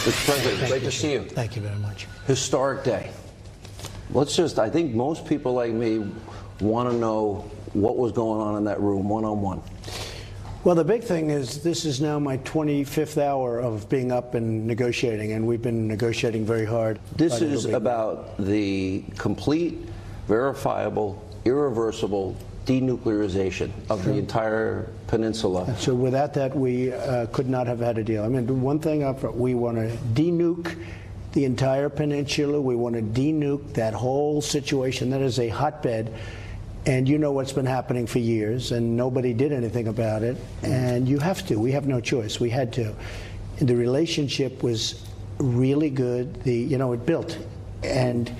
Mr. President, great to see you. Thank you very much. Historic day. I think most people like me want to know what was going on in that room one-on-one. Well, the big thing is this is now my 25th hour of being up and negotiating, and we've been negotiating very hard. This is about the complete, verifiable, irreversible denuclearization of the entire peninsula. So without that, we could not have had a deal. I mean, one thing up front, we want to denuke the entire peninsula. We want to denuke that whole situation. That is a hotbed. And you know what's been happening for years, and nobody did anything about it. And you have to. We have no choice. We had to. And the relationship was really good. It built. And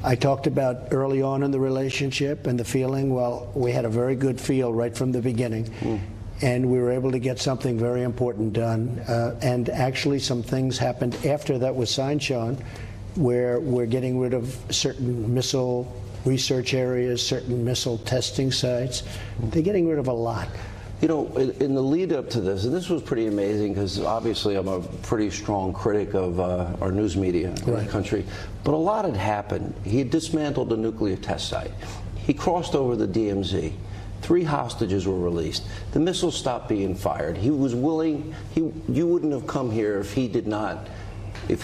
I talked about early on in the relationship and the feeling. Well, we had a very good feel right from the beginning. And we were able to get something very important done. And actually some things happened after that was signed, Sean, where we're getting rid of certain missile research areas, certain missile testing sites. They're getting rid of a lot. You know, in the lead up to this, and this was pretty amazing because obviously I'm a pretty strong critic of our news media in the country, but a lot had happened. He had dismantled a nuclear test site. He crossed over the DMZ. 3 hostages were released. The missiles stopped being fired. He was willing, you wouldn't have come here if he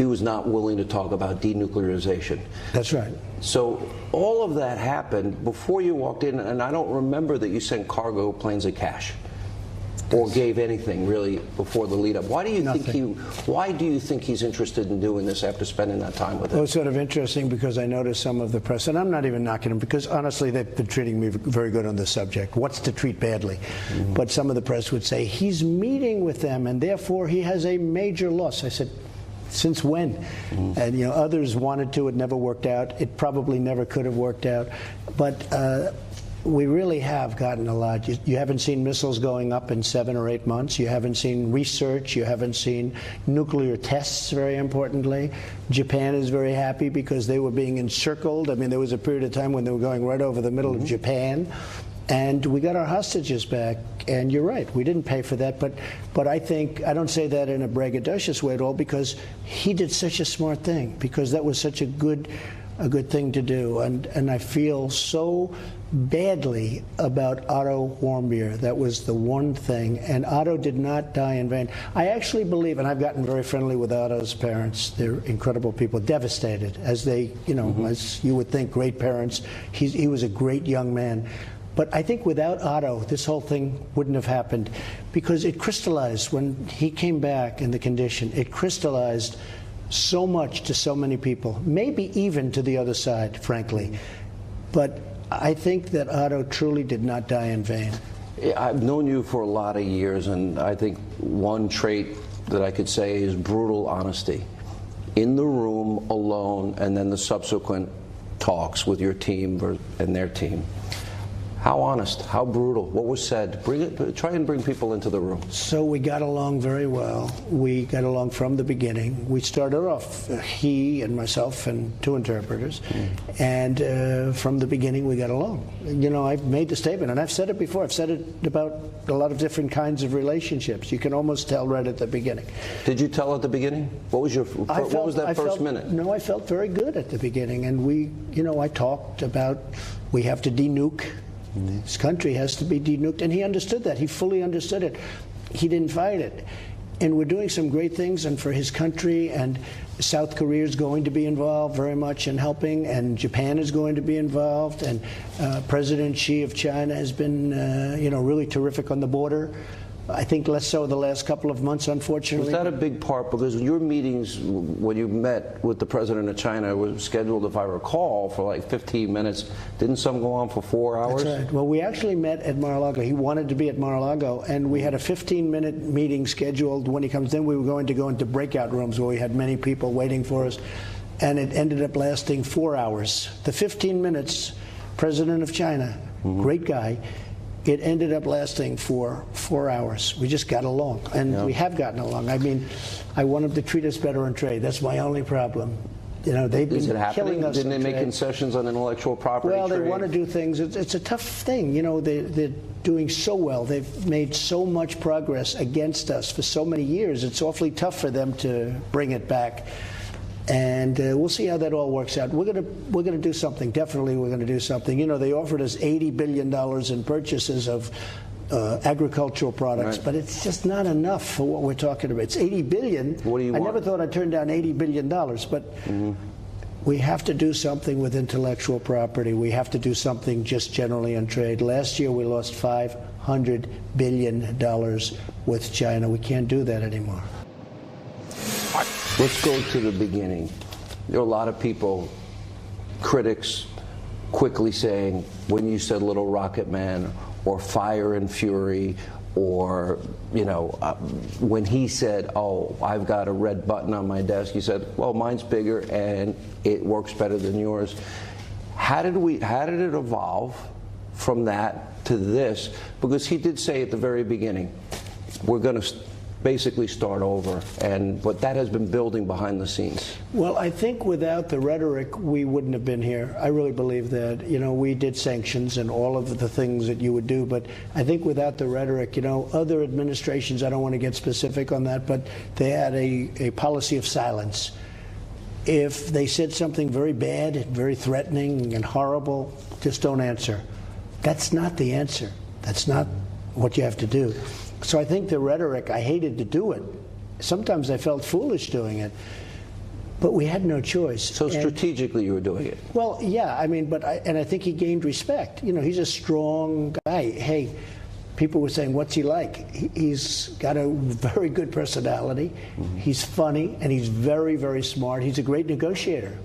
was not willing to talk about denuclearization. That's right. So all of that happened before you walked in, and I don't remember that you sent cargo planes of cash or gave anything really before the lead up. Why do you think he's interested in doing this after spending that time with him? Well, it's sort of interesting because I noticed some of the press, and I'm not even knocking him because honestly they've been treating me very good on this subject. What's to treat badly? But some of the press would say he's meeting with them and therefore he has a major loss. I said, since when? And others wanted to, it never worked out. It probably never could have worked out. But we really have gotten a lot. You haven't seen missiles going up in 7 or 8 months. You haven't seen research. You haven't seen nuclear tests, very importantly. Japan is very happy because they were being encircled. I mean, there was a period of time when they were going right over the middle of Japan. And we got our hostages back, and you're right, we didn't pay for that, but I think, I don't say that in a braggadocious way at all, because he did such a smart thing, because that was such a good thing to do, and I feel so badly about Otto Warmbier. That was the one thing, and Otto did not die in vain. I actually believe, and I've gotten very friendly with Otto's parents, they're incredible people, devastated, as they, as you would think, great parents. He was a great young man. But I think without Otto, this whole thing wouldn't have happened because it crystallized when he came back in the condition. It crystallized so much to so many people, maybe even to the other side, frankly. But I think that Otto truly did not die in vain. I've known you for a lot of years, and I think one trait that I could say is brutal honesty. In the room, alone, and then the subsequent talks with your team and their team. How honest, how brutal, what was said? Try and bring people into the room. So we got along very well. We got along from the beginning. We started off, he and myself and 2 interpreters, and from the beginning we got along. I've made the statement, and I've said it before. I've said it about a lot of different kinds of relationships. You can almost tell right at the beginning. Did you tell at the beginning? What was that first minute? No, I felt very good at the beginning, and I talked about we have to denuke. This country has to be denuked, and he understood that. He fully understood it. He didn't fight it. And we're doing some great things, and for his country, and South Korea is going to be involved very much in helping, and Japan is going to be involved, and President Xi of China has been, really terrific on the border. I think less so the last couple of months, unfortunately. Was that a big part? Because your meetings, when you met with the president of China, were scheduled, if I recall, for like 15 minutes. Didn't some go on for 4 hours? That's right. Well, we actually met at Mar-a-Lago. He wanted to be at Mar-a-Lago, and we had a 15-minute meeting scheduled. When he comes in, we were going to go into breakout rooms where we had many people waiting for us, and it ended up lasting 4 hours. The 15 minutes, President of China, great guy, it ended up lasting for 4 hours. We just got along, and we have gotten along. I mean, I want him to treat us better in trade. That's my only problem. You know, they've Is been it happening? killing us. Didn't they make trade. concessions on intellectual property? Well, they trade? want to do things. It's a tough thing. You know, they're doing so well. They've made so much progress against us for so many years. It's awfully tough for them to bring it back. And we'll see how that all works out. We're gonna do something. Definitely, we're gonna do something. You know, they offered us $80 billion in purchases of agricultural products, right. but it's just not enough for what we're talking about. It's $80 billion. What do you I want? never thought I'd turn down $80 billion, but we have to do something with intellectual property. We have to do something just generally on trade. Last year, we lost $500 billion with China. We can't do that anymore. Let's go to the beginning. There are a lot of people, critics, quickly saying, when you said Little Rocket Man, or Fire and Fury, or, you know, when he said, oh, I've got a red button on my desk, you said, well, mine's bigger and it works better than yours. How did it evolve from that to this? Because he did say at the very beginning, we're going to basically start over, but that has been building behind the scenes. Well, I think without the rhetoric, we wouldn't have been here. I really believe that. You know, we did sanctions and all of the things that you would do, but I think without the rhetoric, you know, other administrations, I don't want to get specific on that, but they had a policy of silence. If they said something very bad, very threatening and horrible, just don't answer. That's not the answer. That's not what you have to do. So I think the rhetoric, I hated to do it. Sometimes I felt foolish doing it, but we had no choice. So strategically you were doing it? Well, yeah, I mean, I think he gained respect. You know, he's a strong guy. Hey, people were saying, what's he like? He's got a very good personality. He's funny, and he's very, very smart. He's a great negotiator.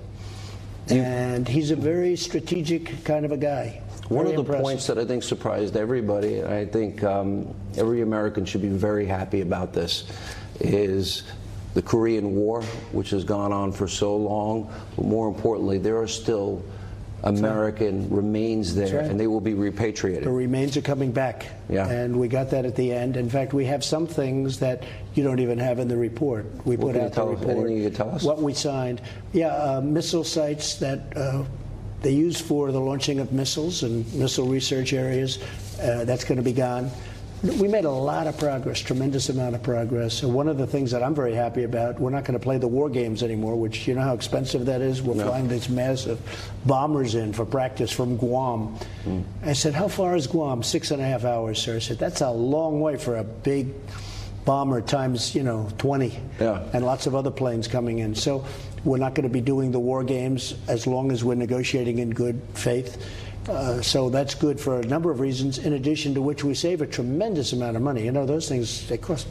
And he's a very strategic kind of a guy. One of the points that I think surprised everybody, and I think every American should be very happy about this, is the Korean War, which has gone on for so long. But more importantly, there are still American remains there, and they will be repatriated. The remains are coming back, and we got that at the end. In fact, we have some things that you don't even have in the report. We put out the report. Anything you can tell us? What we signed. Yeah, missile sites that they use for the launching of missiles and missile research areas. That's going to be gone. We made a lot of progress, tremendous amount of progress. And one of the things that I'm very happy about, we're not going to play the war games anymore, which you know how expensive that is? We're flying these massive bombers in for practice from Guam. I said, how far is Guam? 6.5 hours, sir. I said, that's a long way for a big bomber times, you know, 20. And lots of other planes coming in. So we're not going to be doing the war games as long as we're negotiating in good faith. So that's good for a number of reasons, in addition to which we save a tremendous amount of money. You know, those things, they cost.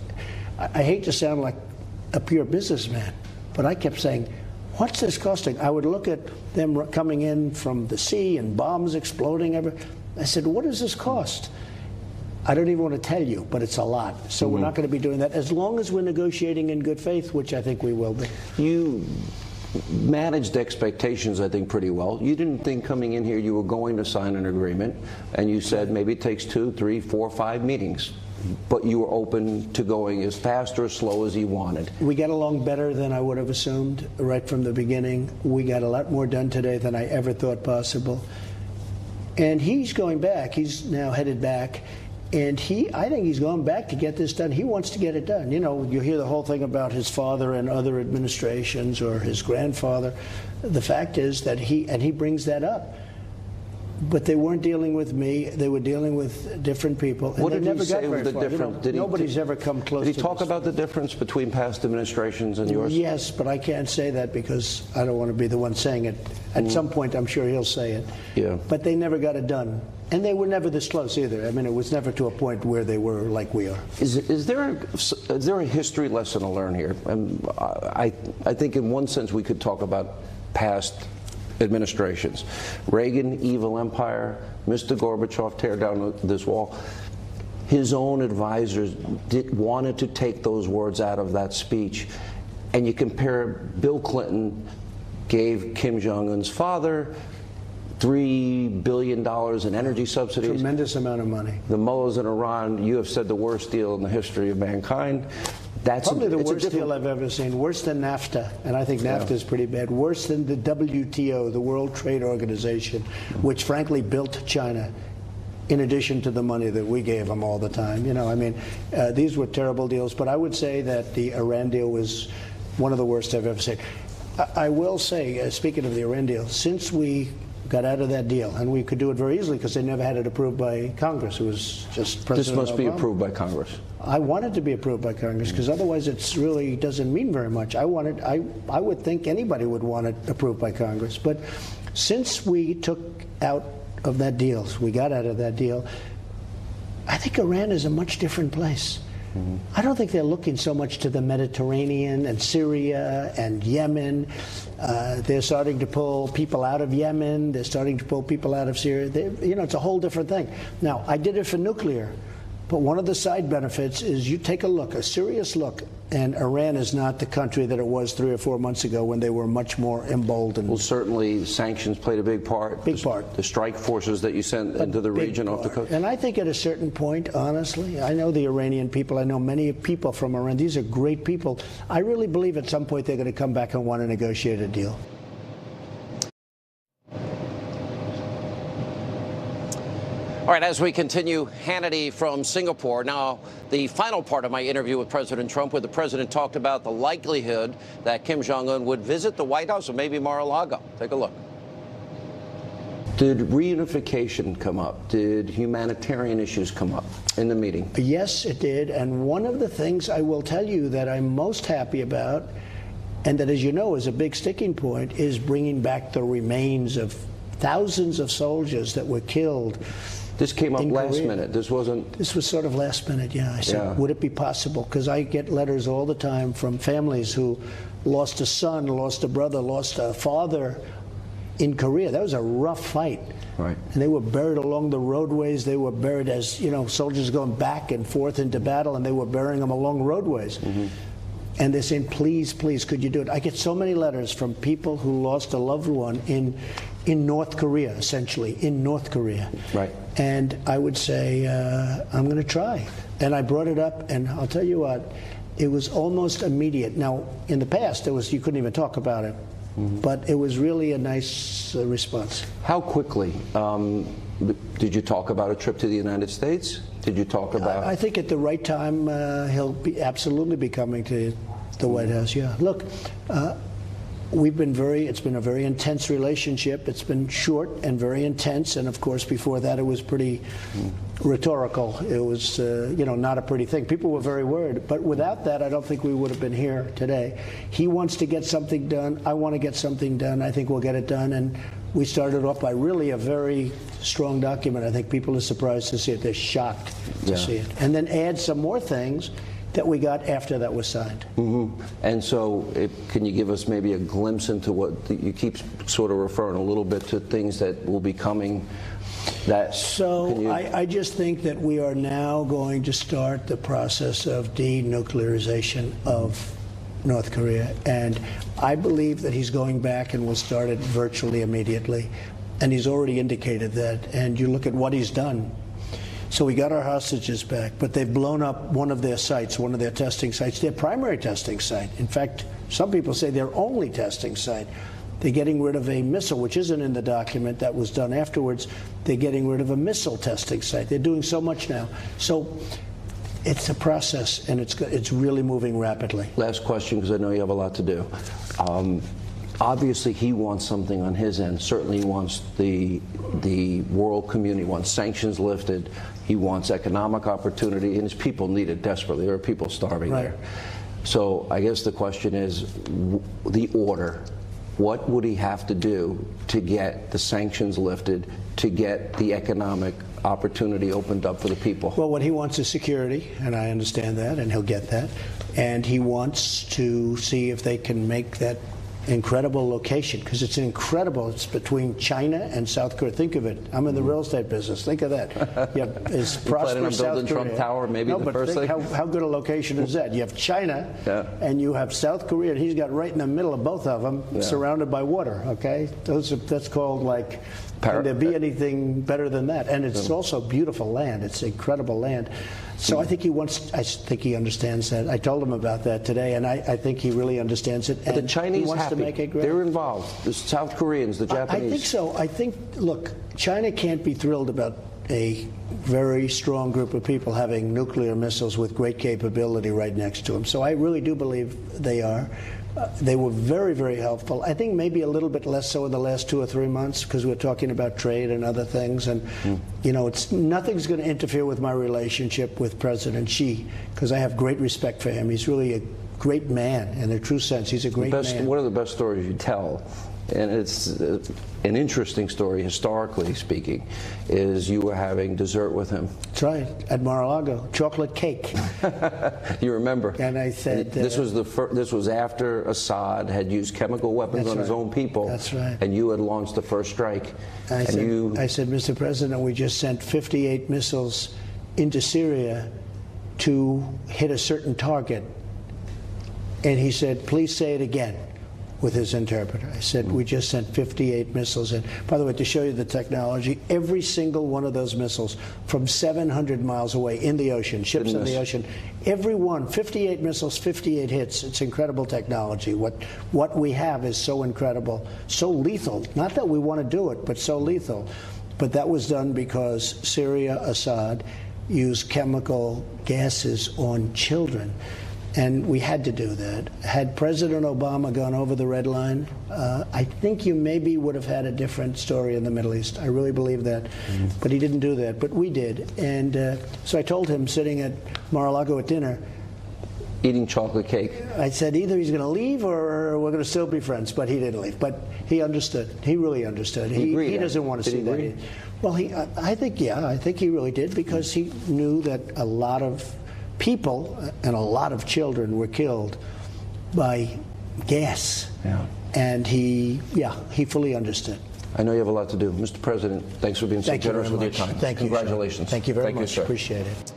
I hate to sound like a pure businessman, but I kept saying, what's this costing? I would look at them coming in from the sea and bombs exploding everywhere. I said, what does this cost? I don't even want to tell you, but it's a lot. So we're not going to be doing that as long as we're negotiating in good faith, which I think we will be. You managed expectations, I think, pretty well. You didn't think coming in here you were going to sign an agreement, and you said maybe it takes 2, 3, 4, 5 meetings. But you were open to going as fast or as slow as you wanted. We got along better than I would have assumed right from the beginning. We got a lot more done today than I ever thought possible. And he's going back. He's now headed back. And I think he's going back to get this done. He wants to get it done. You know, you hear the whole thing about his father and other administrations or his grandfather. The fact is that he brings that up. But they weren't dealing with me. They were dealing with different people. And What did never he say was the far. difference? You know, nobody's ever come close to Did he talk about the difference between past administrations and yours? Yes, but I can't say that because I don't want to be the one saying it. At some point, I'm sure he'll say it. Yeah. But they never got it done. And they were never this close either. I mean, it was never to a point where they were like we are. Is there a history lesson to learn here? And I think in one sense we could talk about past administrations. Reagan, evil empire, Mr. Gorbachev, tear down this wall. His own advisors wanted to take those words out of that speech. And you compare Bill Clinton gave Kim Jong Un's father $3 billion in energy subsidies. Tremendous amount of money. The mullahs in Iran, you have said the worst deal in the history of mankind. That's probably the worst deal I've ever seen. Worse than NAFTA, and I think NAFTA is pretty bad. Worse than the WTO, the World Trade Organization, which frankly built China, in addition to the money that we gave them all the time. You know, I mean, these were terrible deals. But I would say that the Iran deal was one of the worst I've ever seen. I will say, speaking of the Iran deal, since we got out of that deal, and we could do it very easily because they never had it approved by Congress. It was just President This must Obama. be approved by Congress. I want it to be approved by Congress because otherwise it really doesn't mean very much. I would think anybody would want it approved by Congress. But since we took out of that deal, we got out of that deal, I think Iran is a much different place. I don't think they're looking so much to the Mediterranean and Syria and Yemen. They're starting to pull people out of Yemen. They're starting to pull people out of Syria. You know, it's a whole different thing. Now, I did it for nuclear, but one of the side benefits is you take a look, a serious look, and Iran is not the country that it was 3 or 4 months ago when they were much more emboldened. Well, certainly sanctions played a big part. Big part. The strike forces that you sent into the region off the coast. And I think at a certain point, honestly, I know the Iranian people. I know many people from Iran. These are great people. I really believe at some point they're going to come back and want to negotiate a deal. All right, as we continue, Hannity from Singapore. Now, the final part of my interview with President Trump, where the president talked about the likelihood that Kim Jong Un would visit the White House or maybe Mar-a-Lago. Take a look. Did reunification come up? Did humanitarian issues come up in the meeting? Yes, it did. And one of the things I will tell you that I'm most happy about, and that, as you know, is a big sticking point, is bringing back the remains of thousands of soldiers that were killed. This came up last minute. This wasn't... This was sort of last minute, yeah. I said, would it be possible? Because I get letters all the time from families who lost a son, lost a brother, lost a father in Korea. That was a rough fight. Right. And they were buried along the roadways. They were buried as, you know, soldiers going back and forth into battle, and they were burying them along roadways. And they're saying, please, please, could you do it? I get so many letters from people who lost a loved one in North Korea, essentially, in North Korea. Right. And I would say, I'm going to try. And I brought it up, and I'll tell you what, it was almost immediate. Now, in the past, you couldn't even talk about it. But it was really a nice response. How quickly did you talk about a trip to the United States? Did you talk about... I think at the right time, he'll absolutely be coming to the White House, yeah. Look, it's been a very intense relationship. It's been short and very intense, and of course before that it was pretty rhetorical. It was, you know, not a pretty thing. People were very worried, but without that I don't think we would have been here today. He wants to get something done. I want to get something done. I think we'll get it done, and we started off by really a very strong document. I think people are surprised to see it. They're shocked to see it. And then add some more things that we got after that was signed. And so can you give us maybe a glimpse into what you keep sort of referring a little bit to things that will be coming? I just think that we are now going to start the process of denuclearization of North Korea, and I believe that he's going back and will start it virtually immediately, and he's already indicated that. And you look at what he's done. So we got our hostages back, but they've blown up one of their sites, one of their testing sites, their primary testing site. In fact, some people say their only testing site. They're getting rid of a missile, which isn't in the document that was done afterwards. They're getting rid of a missile testing site. They're doing so much now. So it's a process, and it's really moving rapidly. Last question, because I know you have a lot to do. Obviously, he wants something on his end. Certainly, he wants the world community wants sanctions lifted. He wants economic opportunity, and his people need it desperately. There are people starving there. So I guess the question is the order. What would he have to do to get the sanctions lifted, to get the economic opportunity opened up for the people? Well, what he wants is security, and I understand that, and he'll get that. And he wants to see if they can make that incredible location, because it's between China and South Korea. Think of it. I'm in the real estate business. Think of that. You have is prosperous South Korea. Trump Tower, maybe the first thing. How good a location is that? You have China, and you have South Korea, and he's got right in the middle of both of them, surrounded by water. Okay, that's called like. Can there be anything better than that? And it's also beautiful land. It's incredible land. So I think I think he understands that. I told him about that today, and I think he really understands it. But and the Chinese he wants happy. To make it great. They're involved. The South Koreans, the Japanese. I think so. I think, look, China can't be thrilled about a very strong group of people having nuclear missiles with great capability right next to them. So I really do believe they are. They were very, very helpful. I think maybe a little bit less so in the last 2 or 3 months because we're talking about trade and other things. And, you know, nothing's going to interfere with my relationship with President Xi because I have great respect for him. He's really a great man in the true sense. He's a great man. One of the best stories you tell, and it's an interesting story historically speaking, is you were having dessert with him. That's right, at Mar-a-Lago, chocolate cake. You remember? And I said this was after Assad had used chemical weapons on his own people. That's right. And you had launched the first strike. I said, Mr. President, we just sent 58 missiles into Syria to hit a certain target. And he said, please say it again, with his interpreter. I said, we just sent 58 missiles in. By the way, to show you the technology, every single one of those missiles from 700 miles away in the ocean, ships in the ocean, every one, 58 missiles, 58 hits. It's incredible technology. What we have is so incredible, so lethal. Not that we want to do it, but so lethal. But that was done because Syria, Assad, used chemical gases on children. And we had to do that. Had President Obama gone over the red line, I think you maybe would have had a different story in the Middle East. I really believe that. But he didn't do that. But we did. And so I told him, sitting at Mar-a-Lago at dinner, eating chocolate cake. I said, either he's going to leave or we're going to still be friends. But he didn't leave. But he understood. He really understood. He doesn't want to see that. Well, I think he really did, because he knew that a lot of people and a lot of children were killed by gas. Yeah. And he fully understood. I know you have a lot to do. Mr. President, thanks for being so generous with your time. Thank you. Congratulations. Thank you very much. Thank you, sir. Appreciate it.